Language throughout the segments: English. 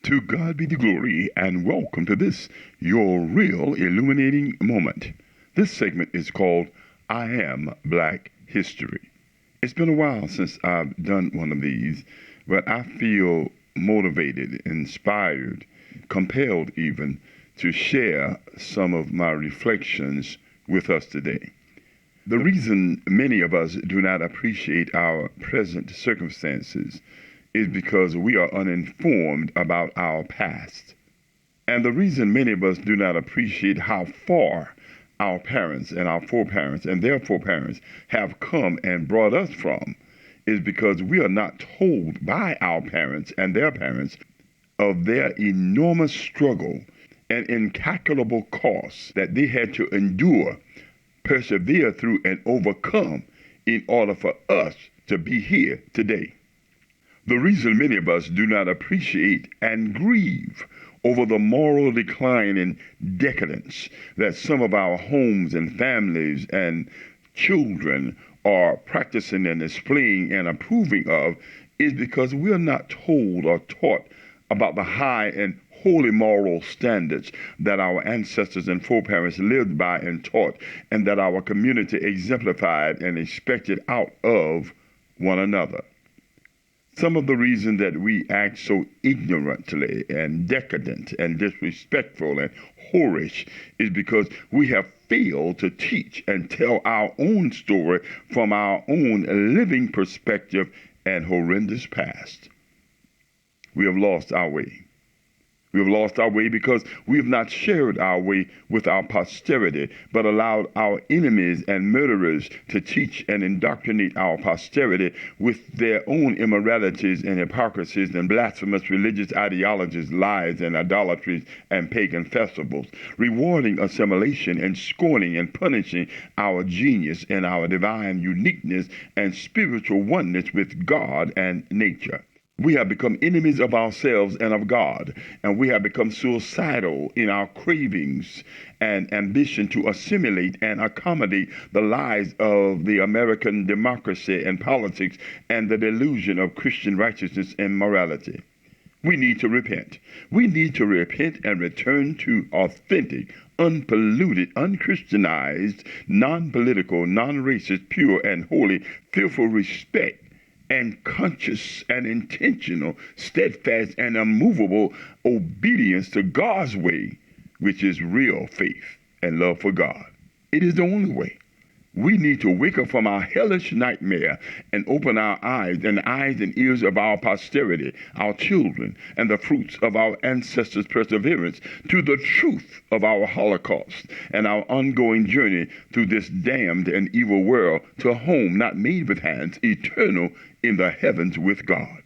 To God be the glory, and welcome to this, your real illuminating moment. This segment is called I Am Black History. It's been a while since I've done one of these, but I feel motivated, inspired, compelled even to share some of my reflections with us today. The reason many of us do not appreciate our present circumstances is because we are uninformed about our past. And the reason many of us do not appreciate how far our parents and our foreparents and their foreparents have come and brought us from is because we are not told by our parents and their parents of their enormous struggle and incalculable costs that they had to endure, persevere through, and overcome in order for us to be here today. The reason many of us do not appreciate and grieve over the moral decline and decadence that some of our homes and families and children are practicing and displaying and approving of is because we are not told or taught about the high and holy moral standards that our ancestors and foreparents lived by and taught, and that our community exemplified and expected out of one another. Some of the reason that we act so ignorantly and decadent and disrespectful and whorish is because we have failed to teach and tell our own story from our own living perspective and horrendous past. We have lost our way. We have lost our way because we have not shared our way with our posterity, but allowed our enemies and murderers to teach and indoctrinate our posterity with their own immoralities and hypocrisies and blasphemous religious ideologies, lies and idolatries and pagan festivals, rewarding assimilation and scorning and punishing our genius and our divine uniqueness and spiritual oneness with God and nature. We have become enemies of ourselves and of God, and we have become suicidal in our cravings and ambition to assimilate and accommodate the lies of the American democracy and politics and the delusion of Christian righteousness and morality. We need to repent. We need to repent and return to authentic, unpolluted, unchristianized, non-political, non-racist, pure and holy, fearful respect and conscious and intentional, steadfast and immovable obedience to God's way, which is real faith and love for God. It is the only way. We need to wake up from our hellish nightmare and open our eyes and ears of our posterity, our children, and the fruits of our ancestors' perseverance to the truth of our Holocaust and our ongoing journey through this damned and evil world to a home not made with hands, eternal in the heavens with God.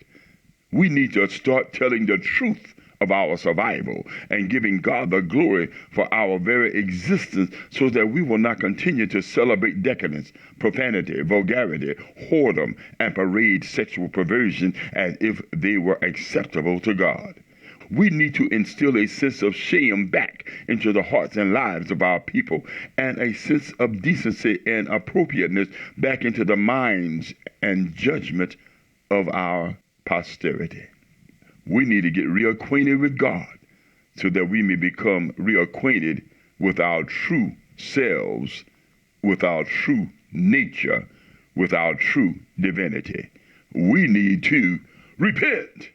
We need to start telling the truth of our survival and giving God the glory for our very existence so that we will not continue to celebrate decadence, profanity, vulgarity, whoredom, and parade sexual perversion as if they were acceptable to God. We need to instill a sense of shame back into the hearts and lives of our people and a sense of decency and appropriateness back into the minds and judgment of our posterity. We need to get reacquainted with God so that we may become reacquainted with our true selves, with our true nature, with our true divinity. We need to repent.